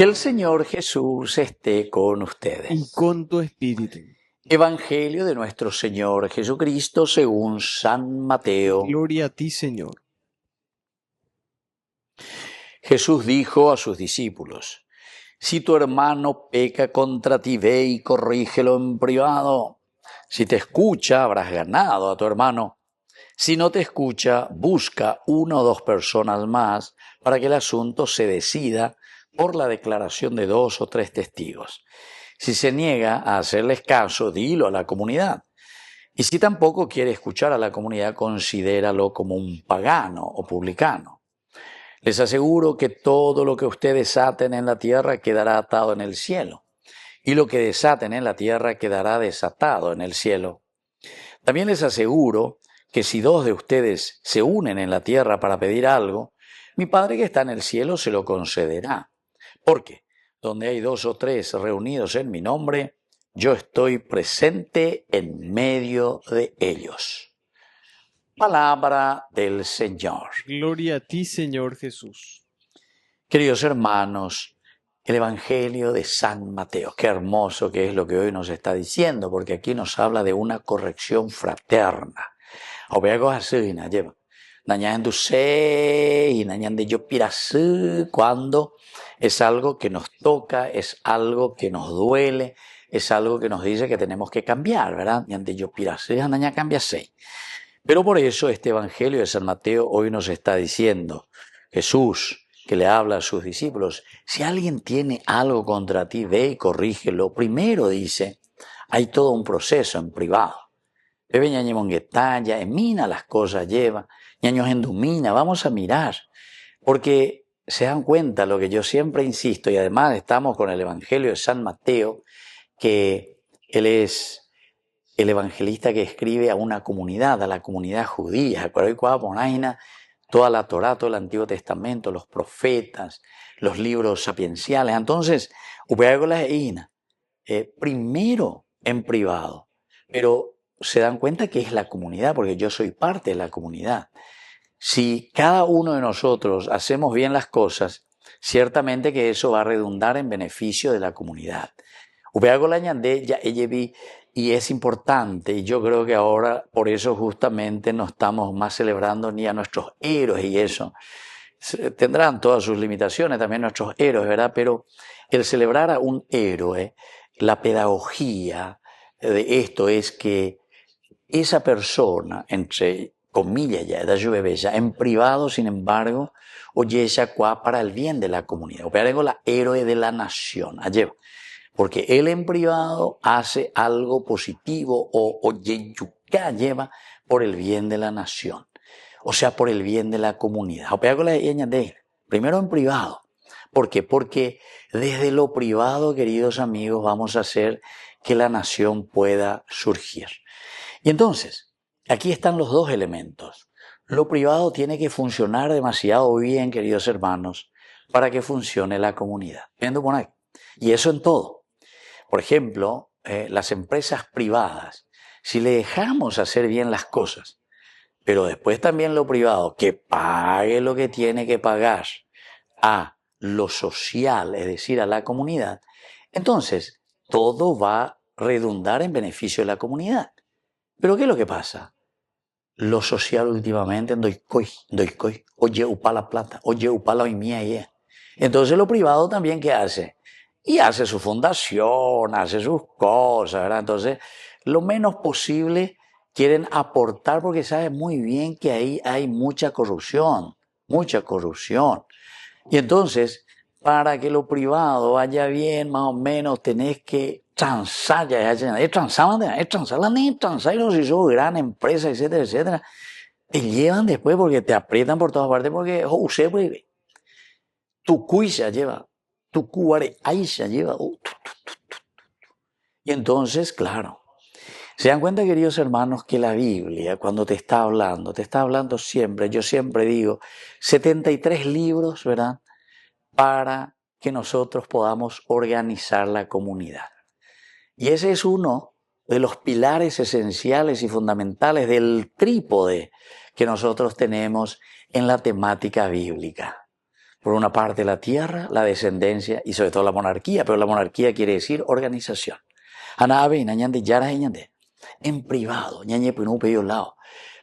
Que el Señor Jesús esté con y ustedes. con tu espíritu. Evangelio de nuestro Señor Jesucristo según San Mateo. Gloria a ti, Señor. Jesús dijo a sus discípulos: si tu hermano peca contra ti, ve y corrígelo en privado. Si te escucha, habrás ganado a tu hermano. Si no te escucha, busca una o dos personas más para que el asunto se decida por la declaración de 2 o 3 testigos. Si se niega a hacerles caso, dilo a la comunidad. Y si tampoco quiere escuchar a la comunidad, considéralo como un pagano o publicano. Les aseguro que todo lo que ustedes aten en la tierra quedará atado en el cielo, y lo que desaten en la tierra quedará desatado en el cielo. También les aseguro que si 2 de ustedes se unen en la tierra para pedir algo, mi Padre que está en el cielo se lo concederá. Porque donde hay 2 o 3 reunidos en mi nombre, yo estoy presente en medio de ellos. Palabra del Señor. Gloria a ti, Señor Jesús. Queridos hermanos, el Evangelio de San Mateo, qué hermoso que es lo que hoy nos está diciendo, porque aquí nos habla de una corrección fraterna. Obeago así, lleva. Nañando se y nañando yo pirasí, cuando es algo que nos toca, es algo que nos duele, es algo que nos dice que tenemos que cambiar, ¿verdad? Nañando yo pirasí, naña cambia se. Pero por eso este Evangelio de San Mateo hoy nos está diciendo, Jesús, que le habla a sus discípulos, si alguien tiene algo contra ti, ve y corrígelo. Primero dice, hay todo un proceso en privado. Bebe ñañe monguetalla, emina las cosas lleva, ñaños endumina, vamos a mirar. Porque se dan cuenta lo que yo siempre insisto, y además estamos con el Evangelio de San Mateo, que él es el evangelista que escribe a una comunidad, a la comunidad judía, toda la Torá, todo el Antiguo Testamento, los profetas, los libros sapienciales. Entonces, primero en privado, pero se dan cuenta que es la comunidad, porque yo soy parte de la comunidad. Si cada uno de nosotros hacemos bien las cosas, ciertamente que eso va a redundar en beneficio de la comunidad. Y es importante, y yo creo que ahora por eso justamente no estamos más celebrando ni a nuestros héroes y eso. Tendrán todas sus limitaciones también nuestros héroes, ¿verdad? Pero el celebrar a un héroe, la pedagogía de esto es que esa persona, entre comillas ya, en privado, sin embargo, oye ella para el bien de la comunidad. O sea, la héroe de la nación. Allá. Porque él en privado hace algo positivo o lleva por el bien de la nación. O sea, por el bien de la comunidad. Primero en privado. ¿Por qué? Porque desde lo privado, queridos amigos, vamos a hacer que la nación pueda surgir. Y entonces, aquí están los dos elementos. Lo privado tiene que funcionar demasiado bien, queridos hermanos, para que funcione la comunidad. ¿Viendo por ahí? Y eso en todo. Por ejemplo, las empresas privadas, si le dejamos hacer bien las cosas, pero después también lo privado, que pague lo que tiene que pagar a lo social, es decir, a la comunidad, entonces todo va a redundar en beneficio de la comunidad. Pero ¿qué es lo que pasa? Lo social últimamente, doy coi, oye, upa la plata, oye, upa la mía. Entonces lo privado también, ¿qué hace? Y hace su fundación, hace sus cosas, ¿verdad? Entonces, lo menos posible quieren aportar porque saben muy bien que ahí hay mucha corrupción. Y entonces, para que lo privado vaya bien, más o menos, tenés que transar, transar, y no si sos gran empresa, etcétera, etcétera. Te llevan después porque te aprietan por todas partes porque, tu cuisa lleva, tu cuare, ahí se lleva. Y entonces, claro, se dan cuenta, queridos hermanos, que la Biblia, cuando te está hablando siempre, yo siempre digo, 73 libros, ¿verdad? Para que nosotros podamos organizar la comunidad. Y ese es uno de los pilares esenciales y fundamentales del trípode que nosotros tenemos en la temática bíblica. Por una parte la tierra, la descendencia y sobre todo la monarquía, pero la monarquía quiere decir organización. Anabe, nañande, yara, ñande. En privado, ñañe, pinu, peyo, lao.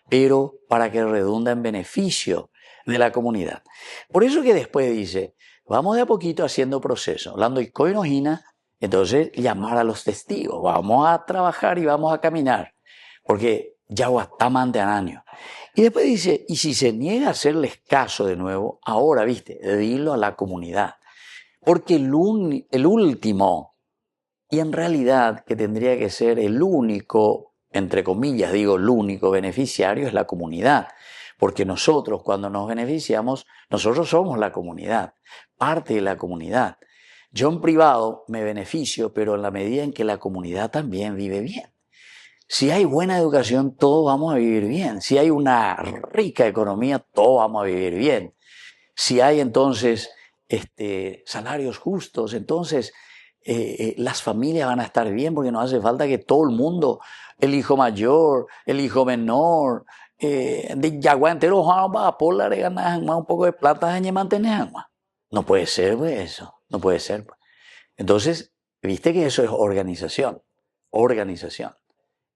Pero para que redunda en beneficio de la comunidad. Por eso que después dice, vamos de a poquito haciendo proceso. Hablando y coinojina, entonces llamar a los testigos. Vamos a trabajar y vamos a caminar. Porque ya guatamante año. Y después dice, y si se niega a hacerles caso de nuevo, ahora, viste, dilo a la comunidad. Porque el último, y en realidad que tendría que ser el único, entre comillas digo, el único beneficiario es la comunidad. Porque nosotros cuando nos beneficiamos, nosotros somos la comunidad, parte de la comunidad. Yo en privado me beneficio, pero en la medida en que la comunidad también vive bien. Si hay buena educación, todos vamos a vivir bien. Si hay una rica economía, todos vamos a vivir bien. Si hay entonces salarios justos, entonces las familias van a estar bien porque no hace falta que todo el mundo, el hijo mayor, el hijo menor, de yagua entero, por la ganar un poco de plata, mantener. No puede ser pues, eso, no puede ser. Pues. Entonces, viste que eso es organización, organización.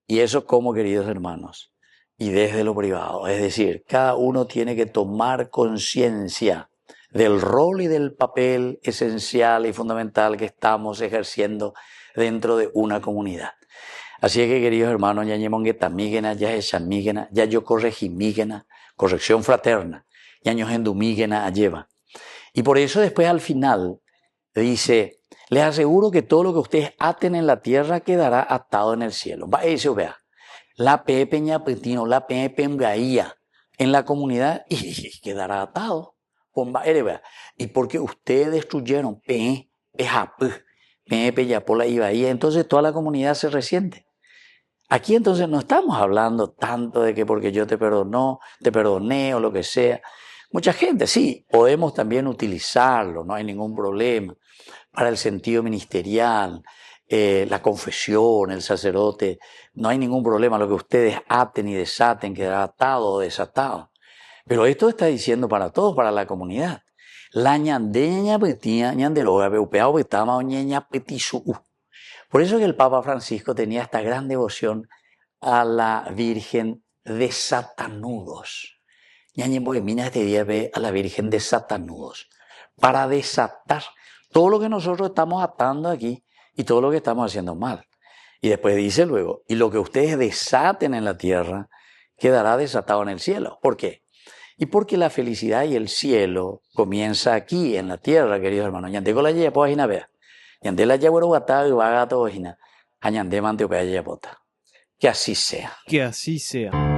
Y eso como, queridos hermanos, y desde lo privado. Es decir, cada uno tiene que tomar conciencia del rol y del papel esencial y fundamental que estamos ejerciendo dentro de una comunidad. Así es que, queridos hermanos, ya ñemongueta mígena, ya es mígena, ya yo corregí mígena, corrección fraterna, ya ño mígena lleva. Y por eso después al final dice, les aseguro que todo lo que ustedes aten en la tierra quedará atado en el cielo. Va eso, vea. La pepe ñapetino, la pepe engaía en la comunidad y quedará atado. Y porque ustedes destruyeron pepe yapola y bahía, entonces toda la comunidad se resiente. Aquí entonces no estamos hablando tanto de que porque yo te perdoné o lo que sea. Mucha gente, sí, podemos también utilizarlo, no hay ningún problema. Para el sentido ministerial, la confesión, el sacerdote, no hay ningún problema. Lo que ustedes aten y desaten quedará atado o desatado. Pero esto está diciendo para todos, para la comunidad. La ñandeña petía, ñanderoga, peupeao petama o ñeña petisu. Por eso que el Papa Francisco tenía esta gran devoción a la Virgen de Satanudos. Ñañembo de mina este día ve a la Virgen de Satanudos para desatar todo lo que nosotros estamos atando aquí y todo lo que estamos haciendo mal. Y después dice luego, y lo que ustedes desaten en la tierra quedará desatado en el cielo. ¿Por qué? Y porque la felicidad y el cielo comienza aquí en la tierra, queridos hermanos. Ñandego la lleva página vea. Ñande la lleva guatá y va gato página. Añande mante opea. Que así sea. Que así sea.